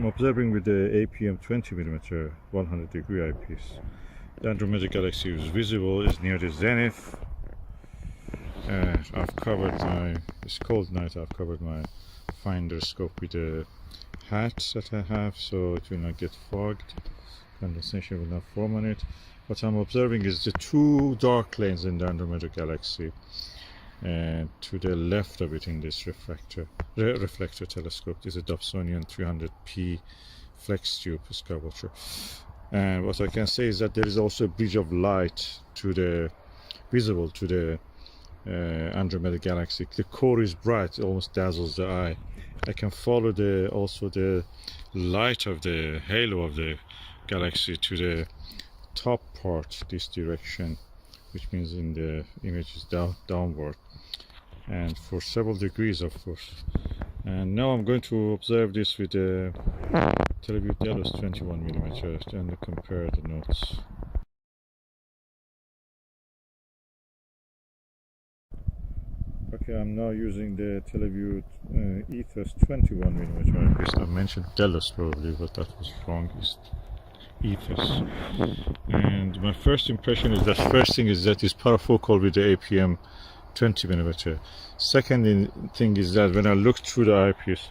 I'm observing with the APM 20mm 100-degree eyepiece. The Andromeda galaxy is visible, is near the zenith. I've covered it's cold night, I've covered my finder scope with the hat that I have, so it will not get fogged, condensation will not form on it. What I'm observing is the two dark lanes in the Andromeda galaxy, and to the left of it in this reflector telescope is a Dobsonian 300p Flextube Skywatcher. And what I can say is that there is also a bridge of light visible to the Andromeda galaxy. The core is bright, it almost dazzles the eye. I can follow also the light of the halo of the galaxy to the top part, this direction, which means in the image is downward, and for several degrees, of course. And now I'm going to observe this with the Televue Ethos 21mm and compare the notes. Okay, I'm now using the Televue Ethos 21mm eyepiece. I mentioned Delos probably, but that was wrong. It's Ethos. And my first impression is that first thing is that it's parafocal with the APM 20mm. Second thing is that when I looked through the eyepiece,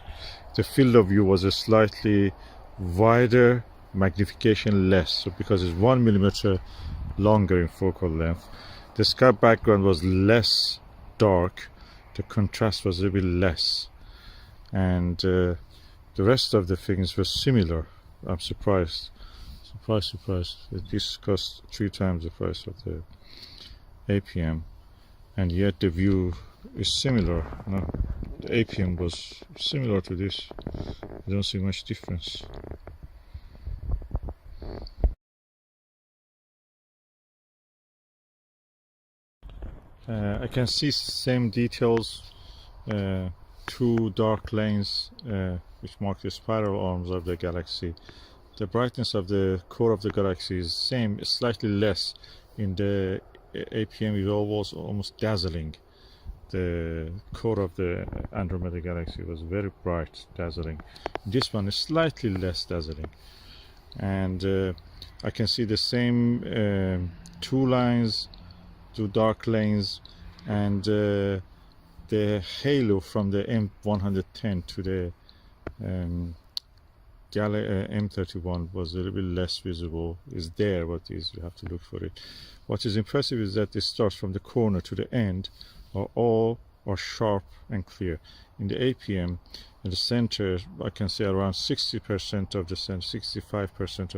the field of view was a slightly wider, magnification less. So because it's 1mm longer in focal length, the sky background was less dark, the contrast was a bit less, and the rest of the things were similar. I'm surprised. Surprise. This cost 3 times the price of the APM, and yet the view is similar. No, the APM was similar to this. I don't see much difference. I can see same details, 2 dark lanes which mark the spiral arms of the galaxy. The brightness of the core of the galaxy is same, slightly less. In the APM it was almost dazzling. The core of the Andromeda galaxy was very bright, dazzling. This one is slightly less dazzling. And I can see the same 2 lines, 2 dark lanes, and the halo from the M110 to the M31 was a little bit less visible. Is there, but you have to look for it. What is impressive is that it starts from the corner to the end are sharp and clear. In the APM, in the center, I can say around 60% of the center, 65%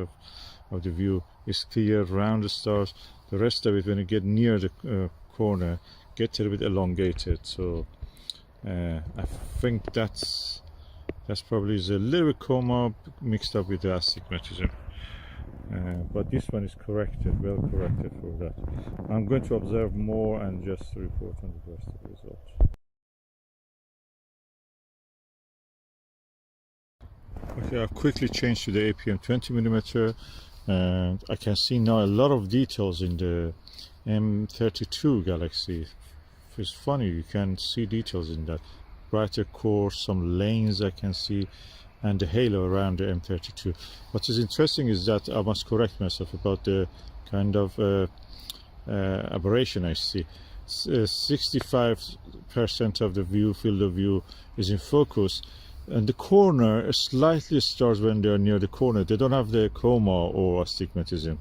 of the view is clear around the stars. The rest of it, when you get near the corner, gets a little bit elongated. So I think that's probably is a little bit coma mixed up with the astigmatism. But this one is corrected, well corrected for that. I'm going to observe more and just report on the rest of the results. Okay, I've quickly changed to the APM 20mm, and I can see now a lot of details in the M32 galaxy. It's funny, you can see details in that. Brighter core, some lanes I can see, and the halo around the M32. What is interesting is that I must correct myself about the kind of aberration I see. 65% of the field of view is in focus, and the corner slightly stars when they are near the corner. They don't have the coma or astigmatism.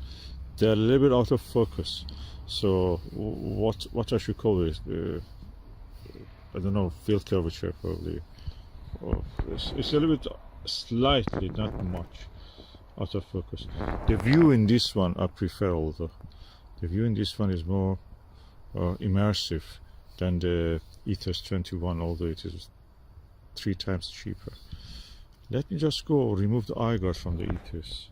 They're a little bit out of focus. So what I should call it? I don't know, field curvature probably. It's a little bit, slightly, not much, out of focus. The view in this one I prefer, although the view in this one is more immersive than the Ethos 21, although it is 3 times cheaper. Let me just go remove the eye guard from the Ethos,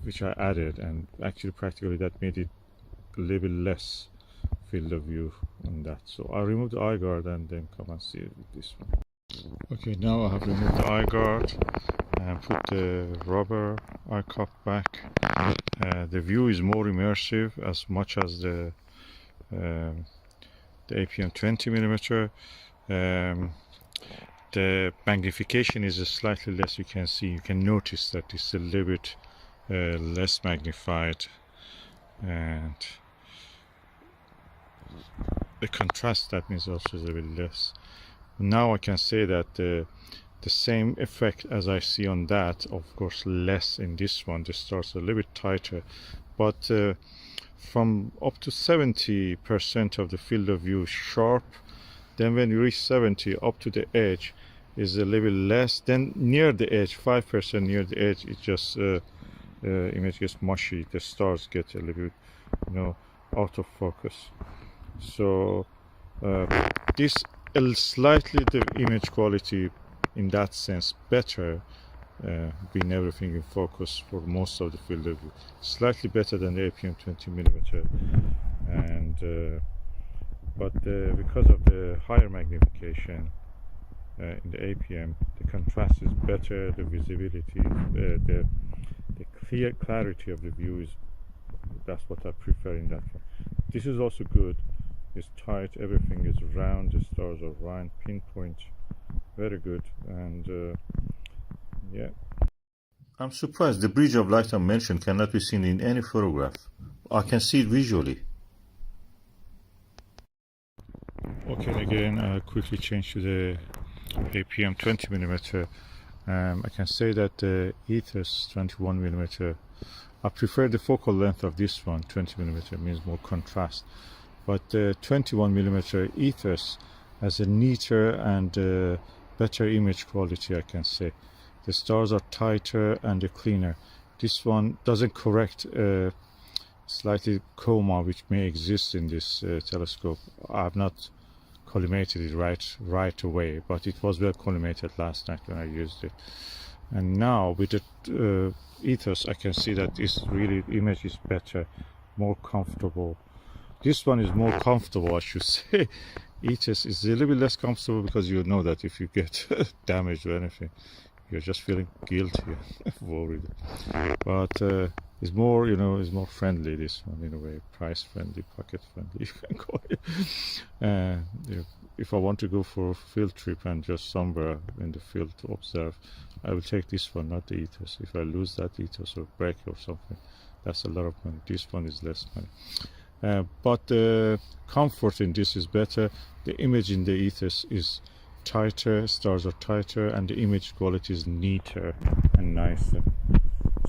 which I added, and actually practically that made it a little bit less field of view on that. So I'll remove the eye guard and then come and see it with this one. Okay, now I have removed the eye guard and put the rubber eye cup back. The view is more immersive as much as the APM 20mm. the magnification is slightly less. You can notice that it's a little bit less magnified, and the contrast, that means, also is a bit less. Now I can say that the same effect as I see on that, of course less in this one. The stars are a little bit tighter, but from up to 70% of the field of view sharp. Then when you reach 70, up to the edge is a little bit less. Then near the edge, 5% near the edge, it just image gets mushy. The stars get a little bit, out of focus. So this slightly the image quality in that sense better, being everything in focus for most of the field of view, slightly better than the APM 20mm, and but because of the higher magnification in the APM, the contrast is better, the visibility, the clear clarity of the view is, that's what I prefer in that one. This is also good. It's tight, everything is round, the stars are round, pinpoint, very good, and yeah. I'm surprised the bridge of light I mentioned cannot be seen in any photograph. I can see it visually. Okay, again, I quickly change to the APM 20mm. I can say that the Ethos 21mm, I prefer the focal length of this one. 20mm means more contrast, but the 21mm Ethos has a neater and better image quality, I can say. The stars are tighter and cleaner. This one doesn't correct slightly coma which may exist in this telescope. I've not collimated it right away, but it was well collimated last night when I used it. And now with the Ethos, I can see that this really image is better, more comfortable. This one is more comfortable, I should say. Ethos is a little bit less comfortable because you know that if you get damaged or anything, you're just feeling guilty and worried. But it's more, it's more friendly, this one, in a way, price friendly, pocket friendly, you can call it. If I want to go for a field trip and just somewhere in the field to observe, I will take this one, not the Ethos. If I lose that Ethos or break or something, that's a lot of money. This one is less money. But the comfort in this is better. The image in the Ethos is tighter, stars are tighter, and the image quality is neater and nicer.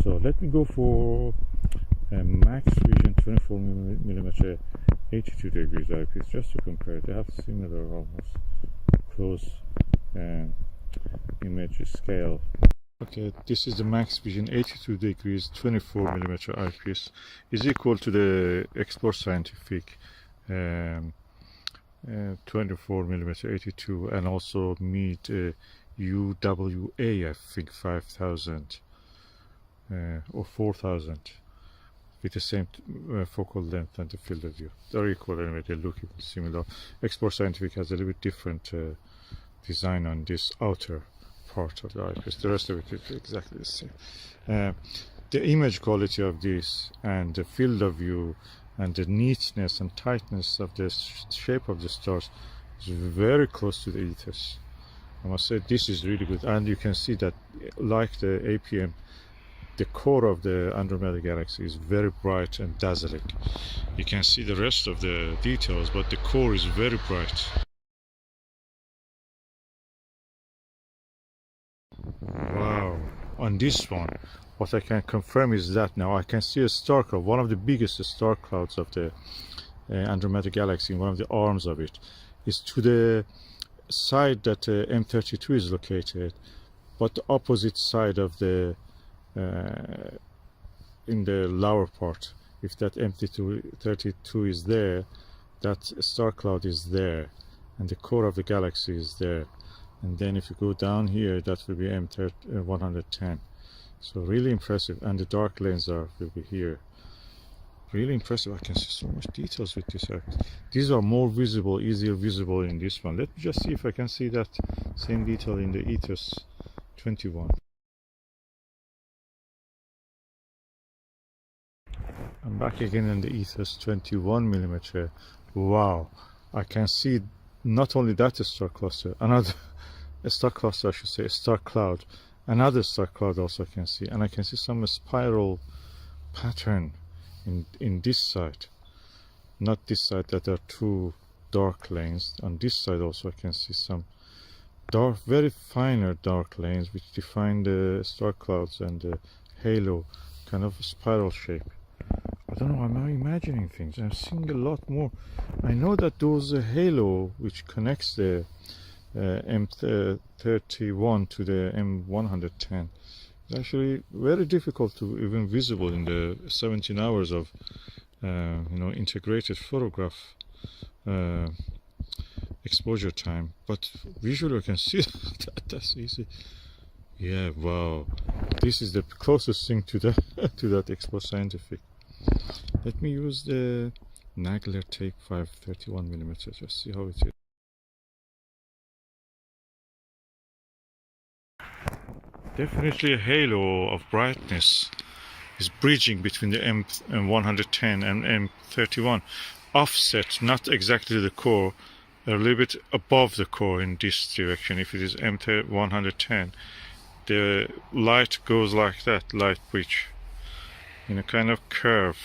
So let me go for a Maxvision 24mm 82 degrees eyepiece just to compare. They have similar, almost close image scale. Okay, this is the Maxvision 82 degrees 24mm eyepiece. Is equal to the Export Scientific 24mm 82, and also meet UWA, I think 5000 or 4000, with the same focal length and the field of view. They're equal anyway, they look even similar. Export Scientific has a little bit different design on this outer part of the eyepiece. The rest of it is exactly the same. The image quality of this and the field of view and the neatness and tightness of the shape of the stars is very close to the Ethos. I must say this is really good, and you can see that, like the APM, the core of the Andromeda galaxy is very bright and dazzling. You can see the rest of the details, but the core is very bright. Wow, on this one, what I can confirm is that now I can see a star cloud, one of the biggest star clouds of the Andromeda galaxy, one of the arms of it, is to the side that M32 is located, but the opposite side of the in the lower part. If that M32 is there, that star cloud is there, and the core of the galaxy is there. And then if you go down here, that will be M110. So really impressive, and the dark lanes will be here. Really impressive. I can see so much details with this. These are more visible, easier visible in this one. Let me just see if I can see that same detail in the Ethos 21. I'm back again in the Ethos 21mm. Wow, I can see not only that star cluster, another a star cluster, I should say, a star cloud. Another star cloud also I can see, and I can see some spiral pattern in this side, not this side, that are two dark lanes. On this side also I can see some dark, very finer dark lanes which define the star clouds and the halo, kind of a spiral shape. I don't know, I'm imagining things. I'm seeing a lot more. I know that those halo which connects the M31 to the M110 is actually very difficult to even visible in the 17 hours of integrated photograph exposure time, but visually I can see that. That's easy. Yeah, wow, this is the closest thing to that to that Expo Scientific. Let me use the Nagler Take 5 31mm. Just see how it is. Definitely a halo of brightness is bridging between the M110 and M31, offset not exactly to the core, a little bit above the core in this direction. If it is M110, the light goes like that, light bridge, in a kind of curve.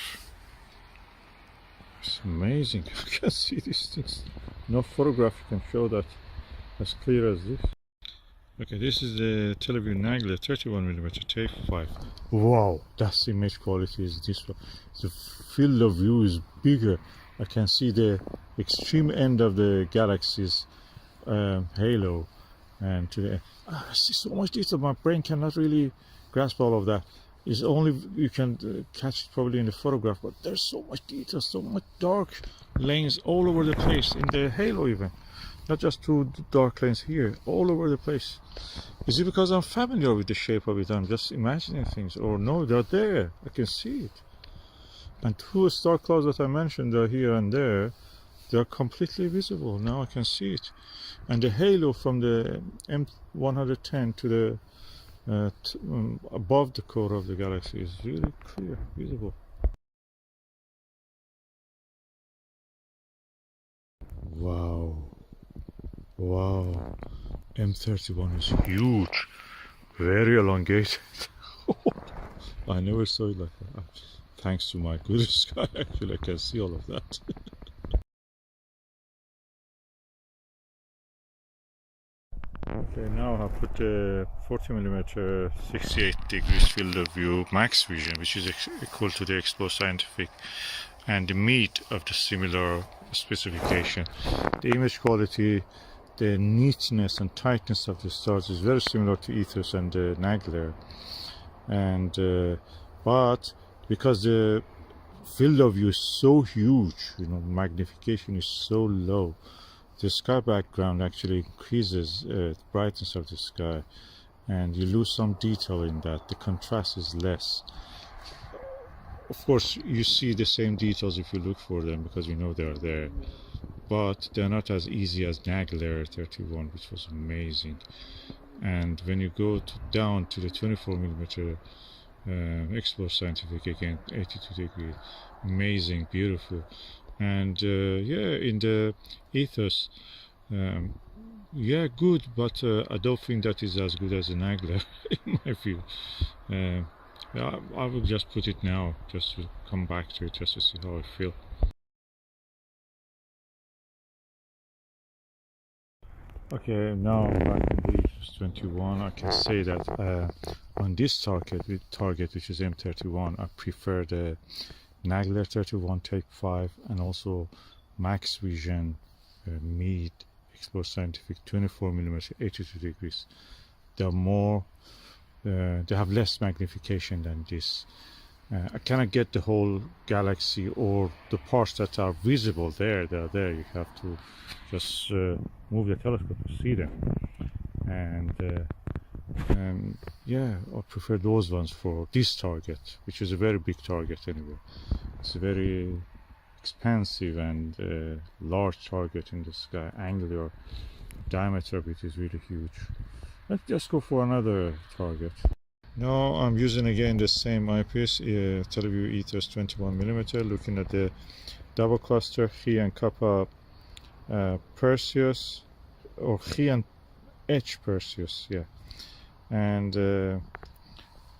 It's amazing. I can see these things. No photograph can show that as clear as this. Okay, this is the Televue Nagler 31mm Take 5. Wow, that's image quality is this one. The field of view is bigger. I can see the extreme end of the galaxy's halo, and to the I see so much detail. My brain cannot really grasp all of that. It's only you can catch it probably in the photograph, but there's so much detail, so much dark lanes all over the place in the halo even. Not just two dark lanes here, all over the place. Is it because I'm familiar with the shape of it? I'm just imagining things, or no, they're there. I can see it. And two star clouds that I mentioned are here and there. They're completely visible. Now I can see it. And the halo from the M110 to the above the core of the galaxy is really clear, visible. Wow. Wow, M31 is huge, very elongated. I never saw it like that. Thanks to my good sky, actually, I can see all of that. Okay, now I put the 40mm 68 degrees field of view Maxvision, which is equal to the Expo Scientific, and the meat of the similar specification. The image quality, the neatness and tightness of the stars is very similar to Ethos and Nagler, and but because the field of view is so huge, magnification is so low, the sky background actually increases the brightness of the sky, and you lose some detail in that. The contrast is less. Of course, you see the same details if you look for them, because you know they're there, but they're not as easy as Nagler 31, which was amazing. And when you go down to the 24mm Expo Scientific, again 82 degrees, amazing, beautiful. And yeah, in the Ethos, yeah, good, but I don't think that is as good as the Nagler in my view. Yeah, I will just put it now, just to come back to it, just to see how I feel. Okay, now back in the Ethos 21, I can say that on this target, which is M31, I prefer the Nagler 31 Take 5 and also Maxvision Mid Expo Scientific 24mm 82 degrees. They're more, they have less magnification than this. I cannot get the whole galaxy or the parts that are visible there. They're there. You have to just move the telescope to see them. And yeah, I prefer those ones for this target, which is a very big target anyway. It's a very expansive and large target in the sky. Angular diameter of it is really huge. Let's just go for another target. Now I'm using again the same eyepiece, Televue Ethos 21mm, looking at the double cluster He and Kappa Perseus, or He and H Perseus, yeah. And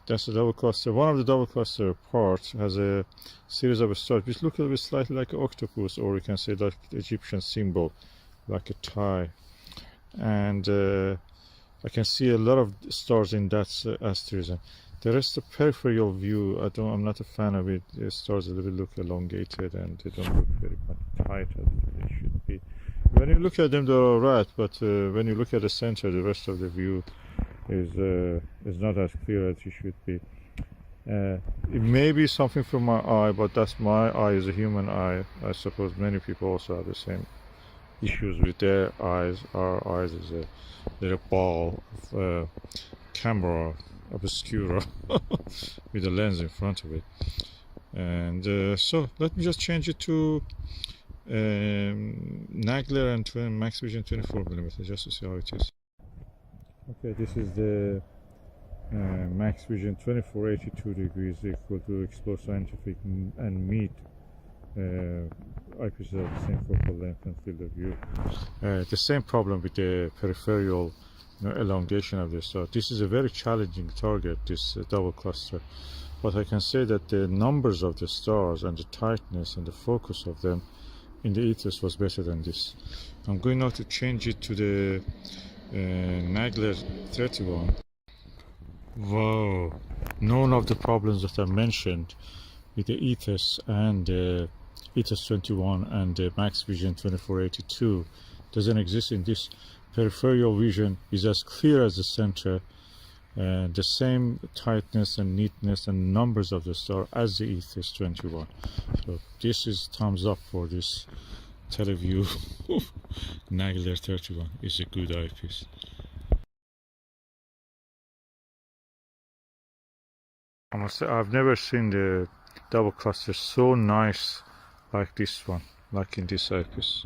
that's a double cluster. One of the double cluster parts has a series of stars which look a little bit slightly like an octopus, or you can say like the Egyptian symbol, like a tie. And I can see a lot of stars in that asterism. The rest of peripheral view, I'm not a fan of it. The stars a little bit look elongated and they don't look very tight as they should be. When you look at them, they're alright, but when you look at the center, the rest of the view is not as clear as it should be. It may be something from my eye, but that's my eye is a human eye. I suppose many people also have the same issues with their eyes. Our eyes is a little ball of camera obscura with a lens in front of it. And so let me just change it to Nagler and Maxvision 24mm just to see how it is. Okay, this is the Maxvision 2482 degrees equal to Explore Scientific and Meet eyepieces of the same focal length and field of view. The same problem with the peripheral elongation of this. So this is a very challenging target, this double cluster. But I can say that the numbers of the stars and the tightness and the focus of them in the Ethos was better than this. I'm going now to change it to the Nagler 31. Wow, none of the problems that I mentioned with the Ethos and the Ethos 21 and the Maxvision 2482 doesn't exist in this. Peripheral vision is as clear as the center, the same tightness and neatness and numbers of the star as the Ethos 21. So this is thumbs up for this Televue Nagler 31. Is a good eyepiece. I must say I've never seen the double cluster so nice like this one, like in this eyepiece.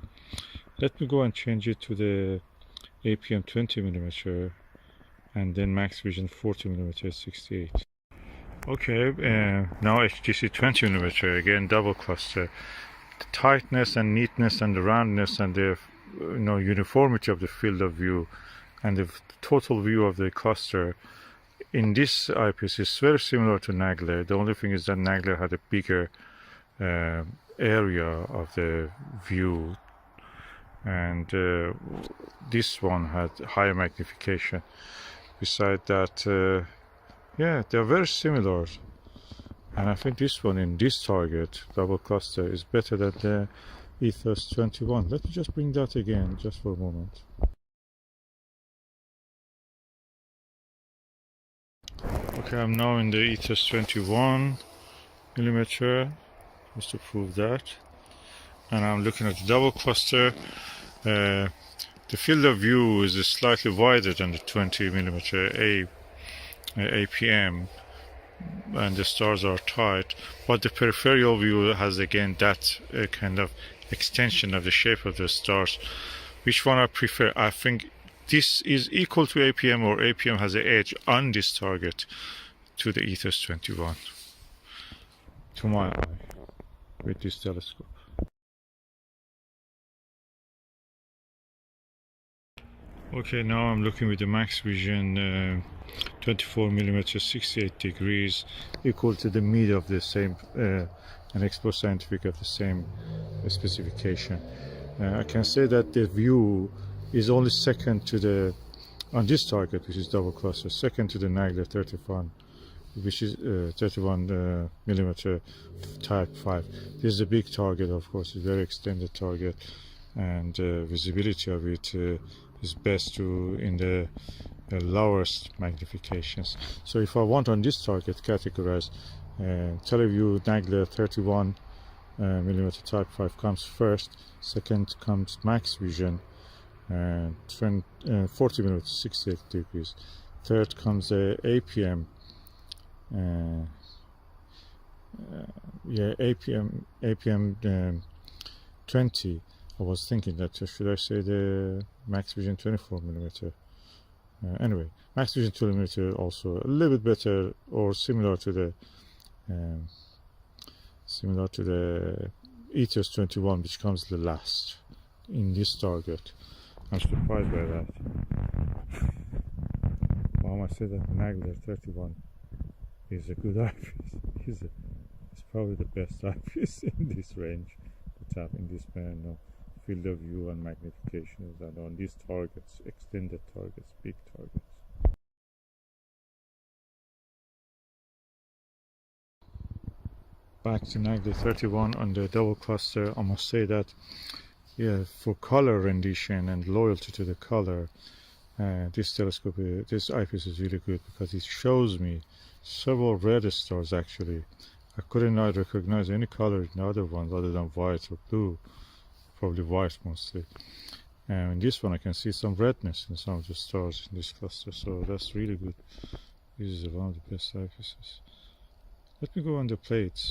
Let me go and change it to the APM 20mm and then Maxvision 40mm 68. Okay, now HDC 20mm, again double cluster. The tightness and neatness and the roundness and the uniformity of the field of view and the total view of the cluster in this eyepiece is very similar to Nagler. The only thing is that Nagler had a bigger area of the view, and this one had higher magnification. Besides that, yeah, they're very similar, and I think this one in this target double cluster is better than the Ethos 21. Let me just bring that again just for a moment. Okay, I'm now in the Ethos 21mm just to prove that, and I'm looking at the double cluster. The field of view is slightly wider than the 20mm APM, and the stars are tight, but the peripheral view has again that kind of extension of the shape of the stars. Which one I prefer? I think this is equal to APM, or APM has an edge on this target to the Ethos 21 to my eye with this telescope. Okay, now I'm looking with the Maxvision 24mm 68 degrees equal to the mid of the same and Explore Scientific of the same specification. I can say that the view is only second to the, on this target, which is double cluster, second to the Nagler 31, which is 31mm type 5. This is a big target, of course, a very extended target, and visibility of it is best to in the lowest magnifications. So if I want on this target categorize, Televue Nagler 31mm type 5 comes first, second comes Maxvision 40mm 68 degrees, third comes the APM APM 20. I was thinking that should I say the Maxvision 24mm. Anyway, Maxvision 2mm also a little bit better or similar to the Ethos 21, which comes the last in this target. I'm surprised by that. Mama said that Nagler 31 is a good eyepiece. It's probably the best eyepiece in this range to tap in this field of view and magnification, and on these targets, extended targets, big targets. Back to Nagler 31 on the double cluster. I must say that, yeah, for color rendition and loyalty to the color, this eyepiece is really good because it shows me several red stars. Actually, I couldn't not recognize any color in the other ones other than white or blue, probably white mostly. And in this one I can see some redness in some of the stars in this cluster, so that's really good. This is one of the best eyepieces. Let me go on the plates.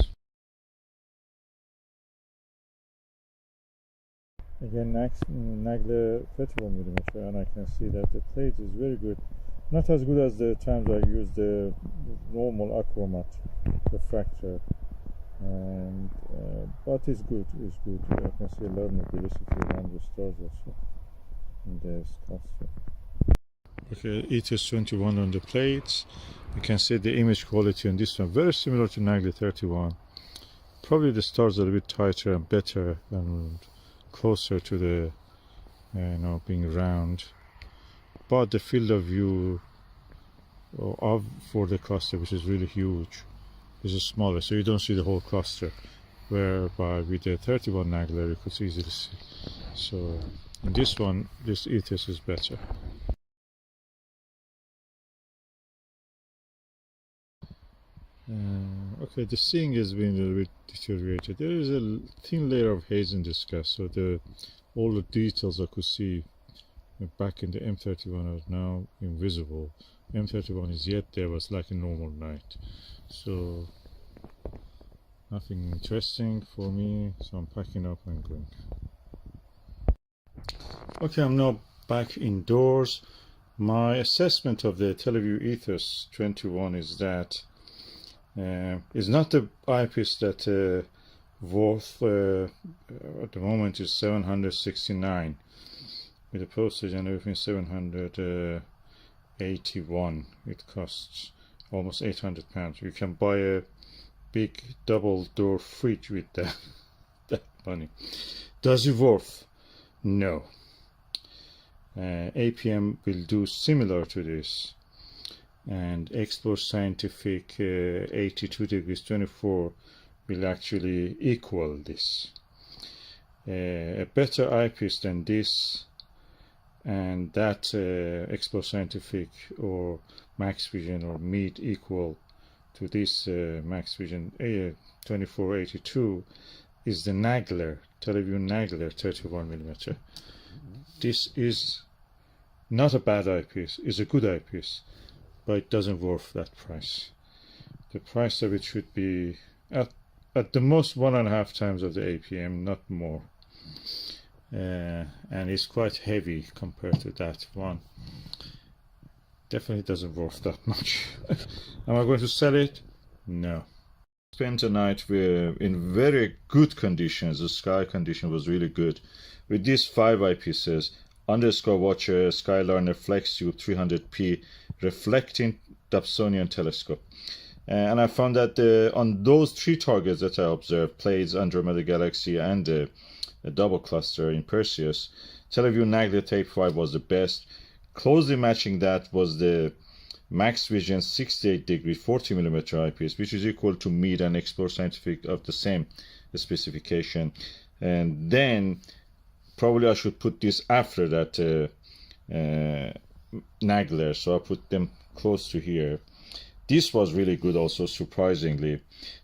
Again, Nagler 31mm, and I can see that the plate is very good. Not as good as the times I used the normal achromat refractor, and but it's good. It's good. I can see a lot of mobility around the stars also in this cluster. Okay, Ethos 21 on the plates. You can see the image quality on this one very similar to Nagler 31. Probably the stars are a bit tighter and better and closer to the being round, but the field of view for the cluster, which is really huge, is smaller, so you don't see the whole cluster, whereby with the 31 Nagler you could easily see. So in this one, this Ethos is better. Okay, the seeing has been a little bit deteriorated. There is a thin layer of haze in the sky, so all the details I could see back in the M31 are now invisible. M31 is yet there, but it's like a normal night. So nothing interesting for me, so I'm packing up and going. Okay, I'm now back indoors. My assessment of the Televue Ethos 21 is that it's not the eyepiece that worth at the moment is 769 with the postage and everything. 781. It costs almost £800. You can buy a big double door fridge with that money. Does it worth? No. APM will do similar to this, and Explore Scientific 82 degrees 24 will actually equal this. A better eyepiece than this and that Explore Scientific or Maxvision or Meet equal to this Maxvision 2482 is the Nagler, Televue Nagler 31mm. This is not a bad eyepiece, it's a good eyepiece, but it doesn't worth that price. The price of it should be at the most 1.5 times of the APM, not more. And it's quite heavy compared to that one. Definitely doesn't worth that much. Am I going to sell it? No. Spent the night in very good conditions. The sky condition was really good. With these 5 eyepieces, under Skywatcher, Skyliner, Flextube 300p, reflecting Dobsonian telescope. And I found that on those 3 targets that I observed, Plates, Andromeda Galaxy, and the double cluster in Perseus, Televue Nagler Tape 5 was the best. Closely matching that was the Maxvision 68 degree 40mm eyepiece, which is equal to Meet and Explore Scientific of the same specification. And then probably I should put this after that Nagler, so I put them close to here. This was really good also, surprisingly.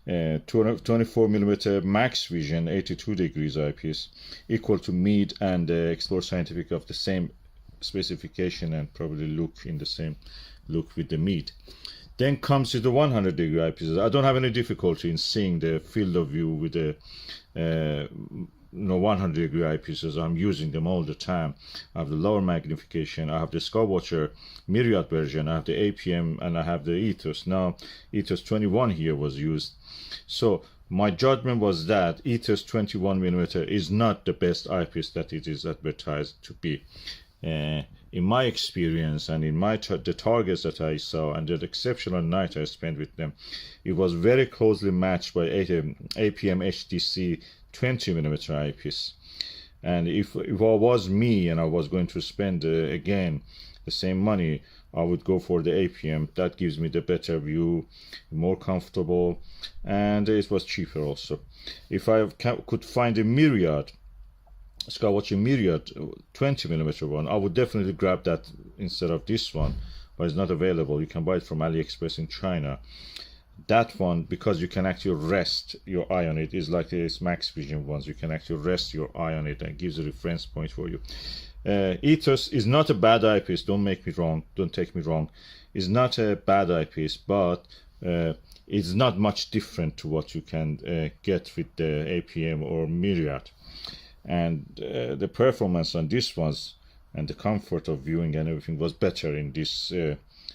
24mm Maxvision 82 degrees eyepiece, equal to Meet and Explore Scientific of the same specification, and probably look in the same look with the Meet. Then comes to the 100 degree eyepieces. I don't have any difficulty in seeing the field of view with the 100 degree eyepieces. I'm using them all the time. I have the lower magnification, I have the Skywatcher Myriad version, I have the APM, and I have the Ethos. Now Ethos 21 here was used. So my judgment was that Ethos 21mm is not the best eyepiece that it is advertised to be. in my experience and in my the targets that I saw and the exceptional night I spent with them, it was very closely matched by APM HDC 20mm eyepiece. And if it was me and I was going to spend again the same money, I would go for the APM. That gives me the better view, more comfortable, and it was cheaper also. If I could find a Myriad, Skywatcher Myriad 20mm one, I would definitely grab that instead of this one, but it's not available. You can buy it from AliExpress in China. That one, because you can actually rest your eye on it, is like this Maxvision ones. You can actually rest your eye on it and gives a reference point for you. Ethos is not a bad eyepiece. Don't take me wrong. It's not a bad eyepiece, but it's not much different to what you can get with the APM or Myriad. And the performance on this ones and the comfort of viewing and everything was better in this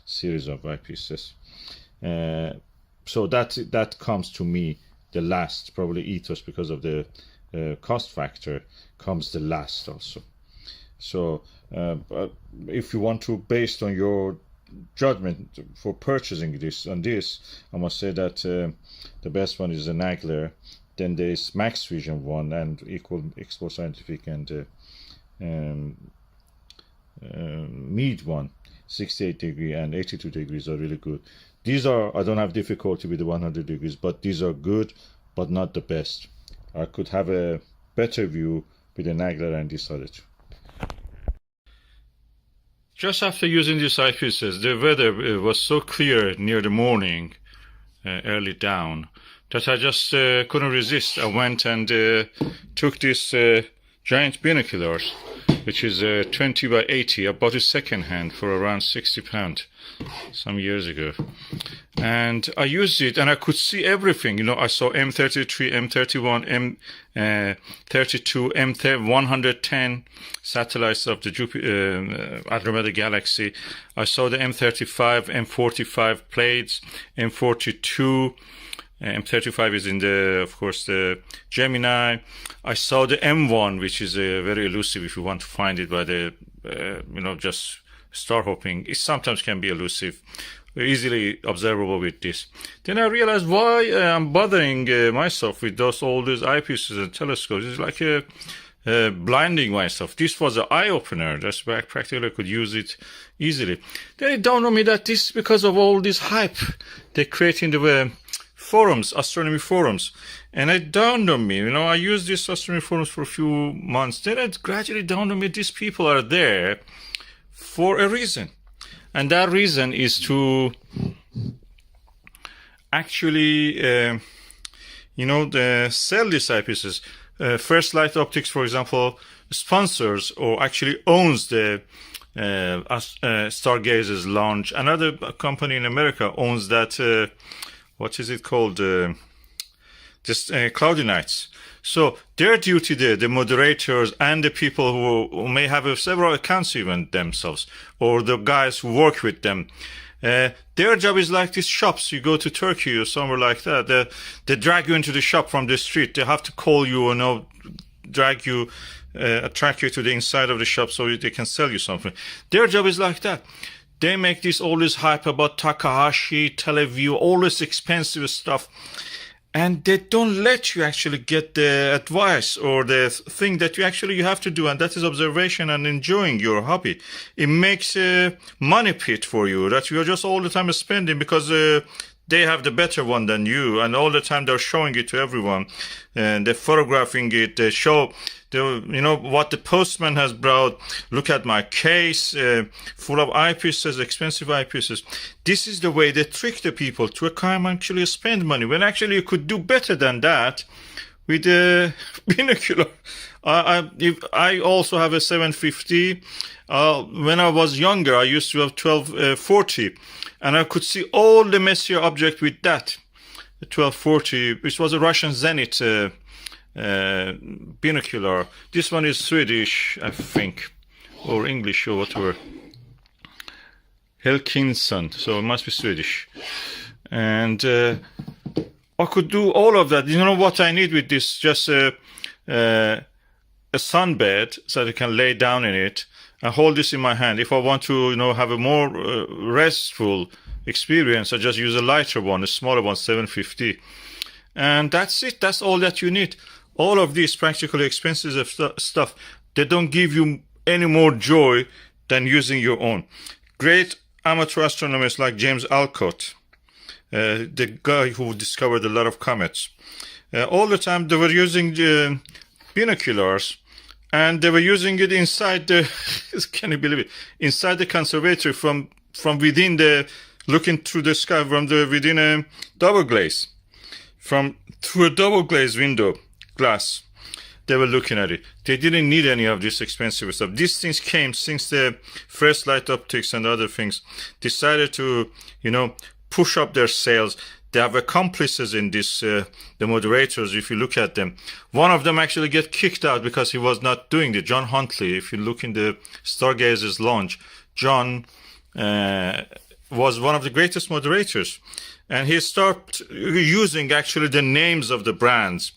series of eyepieces. So that comes to me the last. Probably Ethos, because of the cost factor, comes the last also. So but if you want to, based on your judgment for purchasing this, I must say that the best one is the Nagler. Then there is Maxvision one and Export Scientific and Mead one. 68 degree and 82 degrees are really good. These are, I don't have difficulty with the 100 degrees, but these are good, but not the best. I could have a better view with the Nagler and this other two. Just after using these eyepieces, the weather was so clear near the morning, early down, that I just couldn't resist. I went and took these giant binoculars, which is 20 by 80. I bought it second hand for around £60 some years ago. And I used it and I could see everything. You know, I saw M33, M31, M32, M110 satellites of the Andromeda galaxy. I saw the M35, M45 plates, M42. M35 is in the, of course, the Gemini. I saw the M1, which is very elusive if you want to find it by the, just star hopping. It sometimes can be elusive, easily observable with this. Then I realized why I'm bothering myself with all those eyepieces and telescopes. It's like blinding myself. This was an eye opener. That's why practically I could use it easily. Then it dawned on me that this is because of all this hype they create in the forums, astronomy forums. And it dawned on me, I used these astronomy forums for a few months. Then it gradually dawned on me, these people are there for a reason. And that reason is to actually, sell these eyepieces. First Light Optics, for example, sponsors or actually owns the Stargazer's launch. Another company in America owns that, what is it called? Cloudy Nights. So their duty there, the moderators and the people who may have several accounts even themselves, or the guys who work with them, their job is like these shops. You go to Turkey or somewhere like that, they drag you into the shop from the street. They have to call you and drag you, attract you to the inside of the shop so they can sell you something. Their job is like that. They make all this hype about Takahashi, Televue, all this expensive stuff. And they don't let you actually get the advice or the thing that you have to do. And that is observation and enjoying your hobby. It makes a money pit for you that you're just all the time spending because they have the better one than you. And all the time they're showing it to everyone. And they're photographing it. They show what the postman has brought. Look at my case, full of eyepieces, expensive eyepieces. This is the way they trick the people to come actually spend money, when actually you could do better than that with a binocular. I also have a 750. When I was younger, I used to have 1240, and I could see all the Messier object with that. The 1240, which was a Russian Zenit binocular. This one is Swedish, I think, or English or whatever. Helkinson, so it must be Swedish. And I could do all of that. You know what I need with this? Just a sunbed so that I can lay down in it and hold this in my hand. If I want to, have a more restful experience, I just use a lighter one, a smaller one, 750. And that's it. That's all that you need. All of these practically expensive stuff, they don't give you any more joy than using your own. Great amateur astronomers like James Alcott, the guy who discovered a lot of comets, all the time they were using binoculars, and they were using it inside the can you believe it, inside the conservatory, from within the, looking through the sky from within a double glaze, through a double glaze window glass. They were looking at it. They didn't need any of this expensive stuff. These things came since the first light optics and other things decided to, push up their sales. They have accomplices in this, the moderators, if you look at them. One of them actually get kicked out because he was not doing it. John Huntley, if you look in the Stargazer's launch, John was one of the greatest moderators. And he started using actually the names of the brands.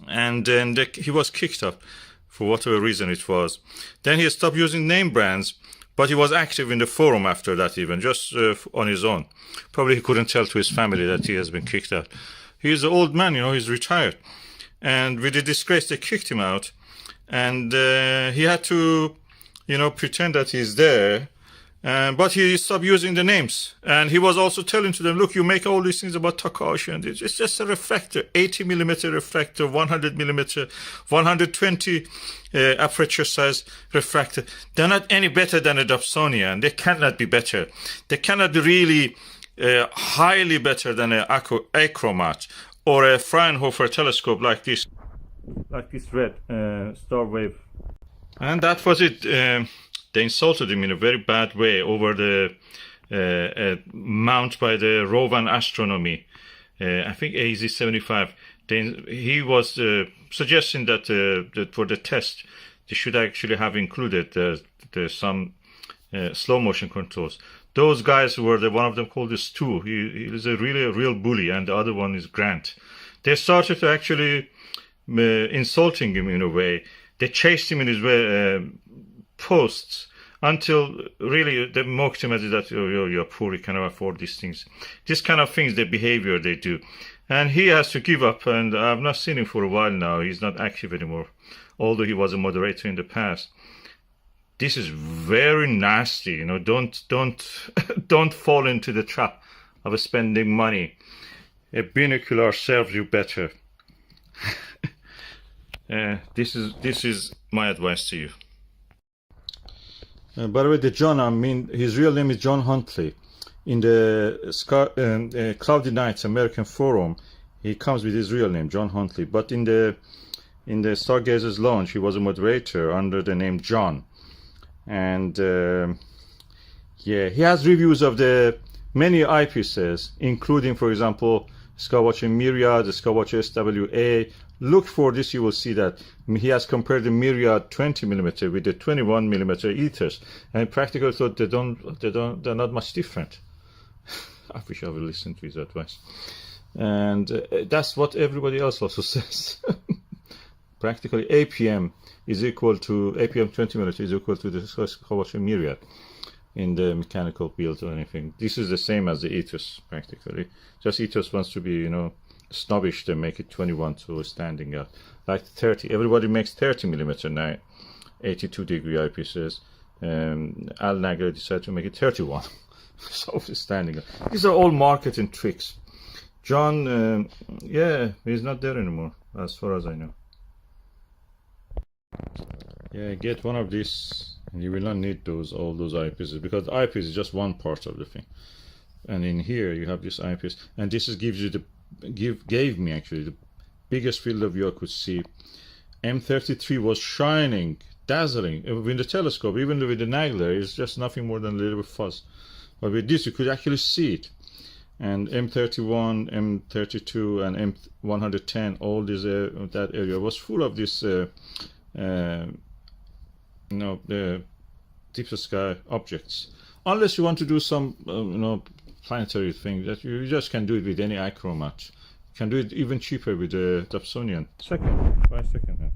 And then he was kicked out for whatever reason it was. Then he stopped using name brands, but he was active in the forum after that, even just on his own. Probably he couldn't tell to his family that he has been kicked out. He's an old man, he's retired. And with the disgrace, they kicked him out. And he had to, pretend that he's there. But he stopped using the names. And he was also telling to them, look, you make all these things about Takashi, and it's just a refractor, 80 millimeter refractor, 100 millimeter, 120 aperture size refractor. They're not any better than a Dobsonian. They cannot be better. They cannot be really highly better than a achromat or a Fraunhofer telescope like this red star wave. And that was it. They insulted him in a very bad way over the mount by the Rowan Astronomy, I think AZ-75. He was suggesting that for the test, they should actually have included some slow motion controls. Those guys were one of them called the Stu. He is a real bully, and the other one is Grant. They started to actually insulting him in a way. They chased him in his posts until really they mocked him as that, you're poor, you cannot afford these things. This kind of things, the behavior they do. And he has to give up, and I've not seen him for a while now. He's not active anymore, although he was a moderator in the past. This is very nasty, don't fall into the trap of spending money. A binocular serves you better. This is my advice to you. By the way, the John, his real name is John Huntley. In the Cloudy Nights American Forum, he comes with his real name, John Huntley. But in the Stargazer's launch, he was a moderator under the name John. And he has reviews of the many eyepieces, including, for example, Skywatcher Myriad, the Skywatcher SWA. Look for this, you will see that he has compared the Myriad 20mm with the 21mm Ethos, and practically thought they're not much different. I wish I would listen to his advice. And that's what everybody else also says. Practically APM is equal to APM 20mm is equal to the Skywatcher Myriad in the mechanical build or anything. This is the same as the Ethos practically. Just Ethos wants to be, snobbish. They make it 21, so standing out. Like 30, everybody makes 30mm now, 82-degree eyepieces. Al Nagler decided to make it 31, so standing out. These are all marketing tricks. John, he's not there anymore, as far as I know. Yeah, get one of these, and you will not need all those eyepieces, because the eyepiece is just one part of the thing. And in here you have this eyepiece, and this gives you gave me actually the biggest field of view I could see. M33 was shining, dazzling. With the telescope, even with the Nagler, it's just nothing more than a little bit fuzz. But with this, you could actually see it. And M31, M32, and M110, all this that area was full of this, deep sky objects. Unless you want to do some, planetary thing that you just can do it with any achromat. You can do it even cheaper with the Dobsonian. 5 second hand.